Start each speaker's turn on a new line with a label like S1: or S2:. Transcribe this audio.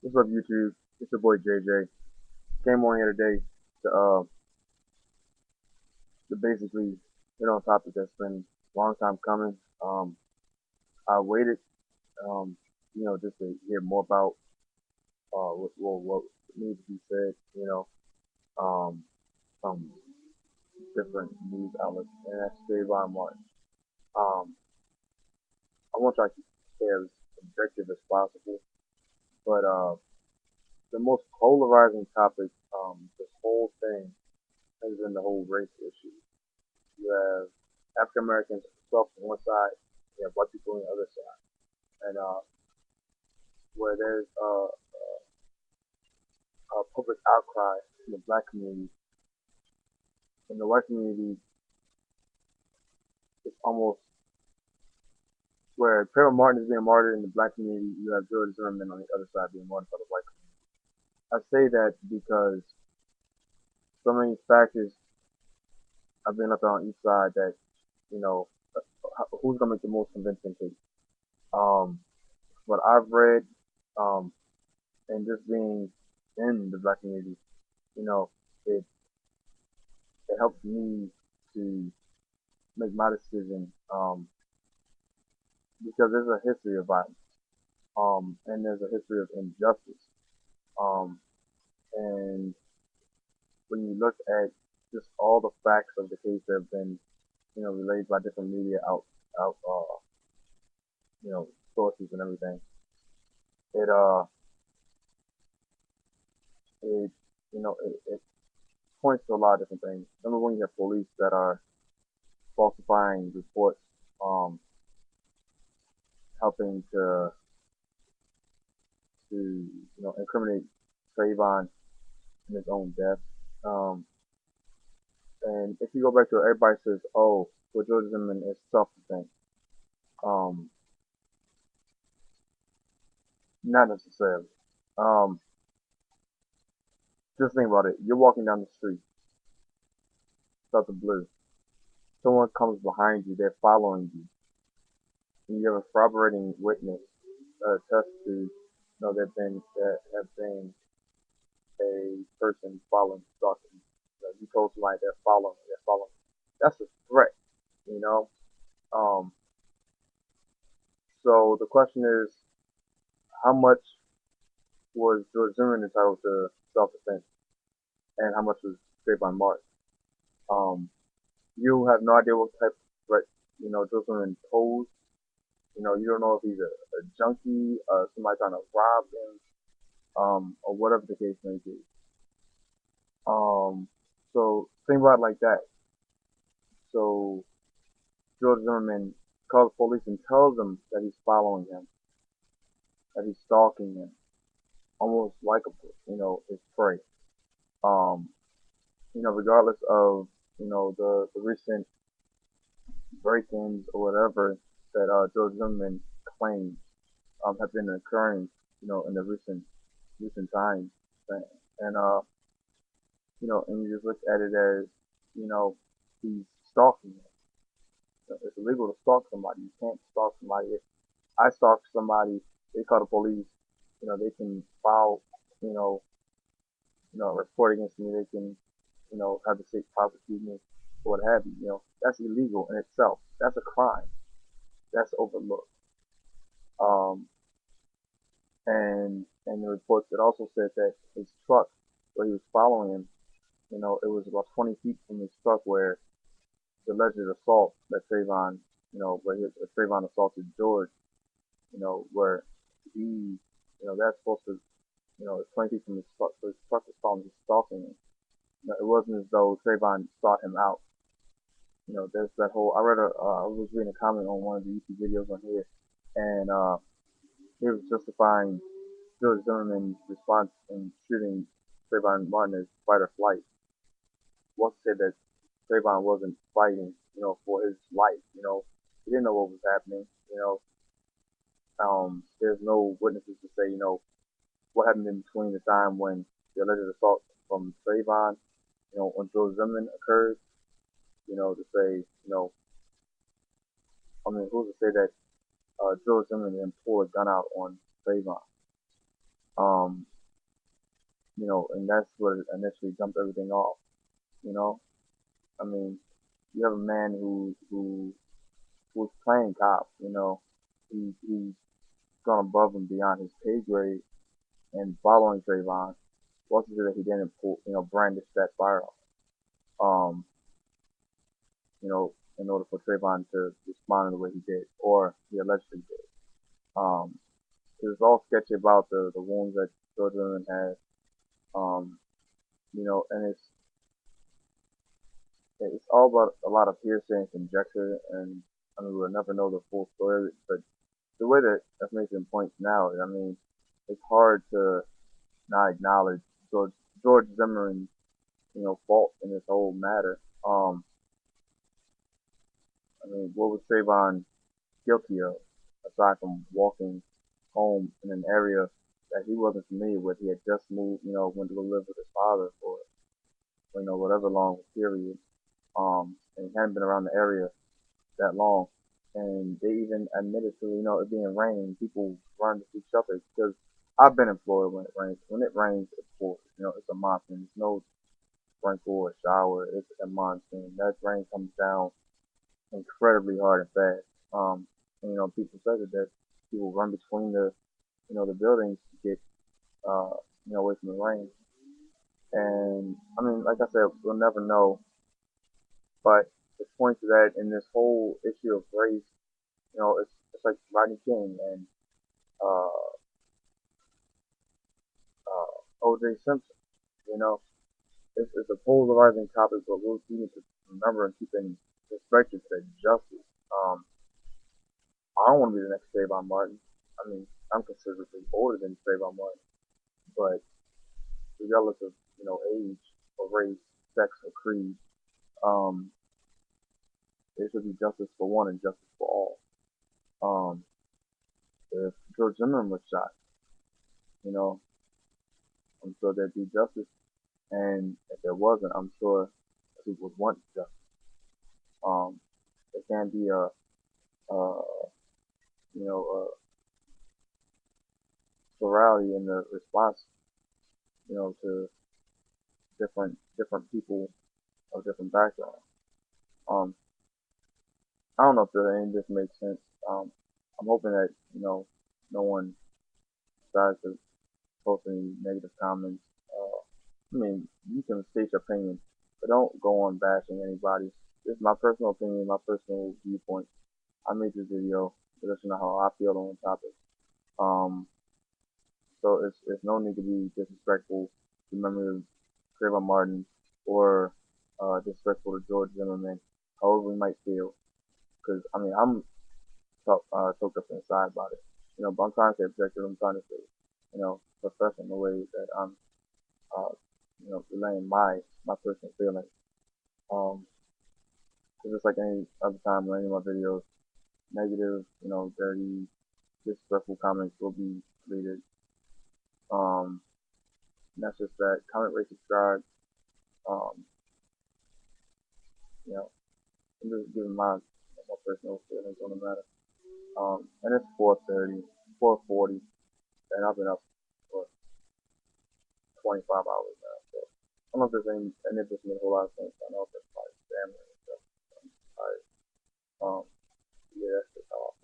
S1: What's up, YouTube? It's your boy JJ. Came on here today to basically hit on a topic that's been a long time coming. I waited, um, just to hear more about what needs to be said, from different news outlets, and that's Trayvon Martin. Um, I want to try to stay as objective as possible, but the most polarizing topic, this whole thing has been the whole race issue. You have African Americans on one side, you have black people on the other side, and where there's a public outcry in the black community, in the white community, it's almost where Trayvon Martin is being martyred in the black community, you have George Zimmerman on the other side being martyred by the white community. I say that because so many factors have been up on each side that you know who's gonna make the most convincing case. Um, what I've read, um, and just being in the black community, you know, it it helped me to make my decision, because there's a history of violence, and there's a history of injustice, um, and when you look at just all the facts of the case that have been, relayed by different media out, sources and everything, it it it points to a lot of different things. Number one, you have police that are falsifying reports, um, helping to incriminate Trayvon in his own death. Um, and if you go back to it, everybody says, "Oh, well, George Zimmerman is self-defense." Um, Not necessarily. Um, just think about it. You're walking down the street, it's out the blue. Someone comes behind you. They're following you, and you have a corroborating witness attest to, that have been a person following, stalking. You told somebody they're following. That's a threat, you know. Um, so the question is, how much was George Zimmerman entitled to self-defense, and how much was Trayvon Martin? Um, you have no idea what type of threat George Zimmerman posed. You don't know if he's a junkie, somebody trying to rob him, or whatever the case may be. So think about it like that. So George Zimmerman calls the police and tells them that he's following him, that he's stalking him, almost like his prey. Um, Regardless of the recent break-ins or whatever that George Zimmerman claims have been occurring, in the recent times, and and you just look at it as, you know, he's stalking him. It's illegal to stalk somebody. You can't stalk somebody. If I stalk somebody, they call the police. They can file, you know, a report against me. They can, have the state prosecute me, or what have you. That's illegal in itself. That's a crime. That's overlooked. Um, and the reports that also said that his truck, where he was following him, it was about 20 feet from his truck where the alleged assault that Trayvon, Trayvon assaulted George, where he, that's supposed to, it's 20 feet from his truck, so his truck was following, he's stalking him. It wasn't as though Trayvon sought him out. There's that whole, I was reading a comment on one of the YouTube videos on here, and he was justifying George Zimmerman's response in shooting Trayvon Martin as fight or flight. Once said that Trayvon wasn't fighting, for his life. He didn't know what was happening. There's no witnesses to say, what happened in between the time when the alleged assault from Trayvon, on George Zimmerman occurred. To say, who's to say that George Zimmerman didn't pull a gun out on Trayvon? Um, and that's what initially jumped everything off. You know, I mean, you have a man who was playing cop. He's gone above and beyond his pay grade and following Trayvon. Also said that he didn't brandish that firearm. Um, in order for Trayvon to respond in the way he did, or he allegedly did. Um, it was all sketchy about the wounds that George Zimmerman had. Um, and it's all about a lot of hearsay and conjecture, and I mean we'll never know the full story. But the way that information points now, I mean, it's hard to not acknowledge George Zimmerman's fault in this whole matter. I mean, what was Trayvon guilty of aside from walking home in an area that he wasn't familiar with? He had just moved, went to live with his father for whatever long period. And he hadn't been around the area that long. And they even admitted to, it being raining, people run to seek shelter because I've been in Florida when it rains. When it rains, it's pours. It's a monsoon. It's no sprinkle or shower. It's a monsoon. That rain comes down incredibly hard and fast. And, people said that people run between the buildings to get, away from the rain. And I mean, like I said, we'll never know. But it points to that in this whole issue of race. It's like Rodney King and uh, O.J. Simpson. You know, it's a polarizing topic, but we need to remember and keep in perspective that justice. I don't want to be the next Trayvon Martin. I mean, I'm considerably older than Trayvon Martin, but regardless of age or race, sex or creed, um, there should be justice for one and justice for all. Um, if George Zimmerman was shot, you know, I'm sure there'd be justice, and if there wasn't, I'm sure people would want justice. There can't be a plurality in the response, to different people of different backgrounds. Um, I don't know if any of this makes sense. I'm hoping that no one decides to post any negative comments. I mean, you can state your opinion, but don't go on bashing anybody. This is my personal opinion, my personal viewpoint. I made this video to let you know how I feel on the topic. Um, so it's no need to be disrespectful to memory of Trayvon Martin or disrespectful to George Zimmerman, however we might feel. Because I mean, I'm choked up inside about it. But I'm trying to stay objective. I'm trying to stay, professional in the way that I'm, relaying my personal feelings. Um, cause just like any other time in any of my videos, negative, dirty, disrespectful comments will be deleted. Um, and that's just that. Comment, rate, subscribe. Um, you know, I'm just giving my personal feelings on the matter. And it's 4:30, 4:40, and I've been up for 25 hours now. So I don't know if there's any of this made a whole lot of sense. I know if it's my family and stuff. Alright. Um, yeah, that's just how I feel.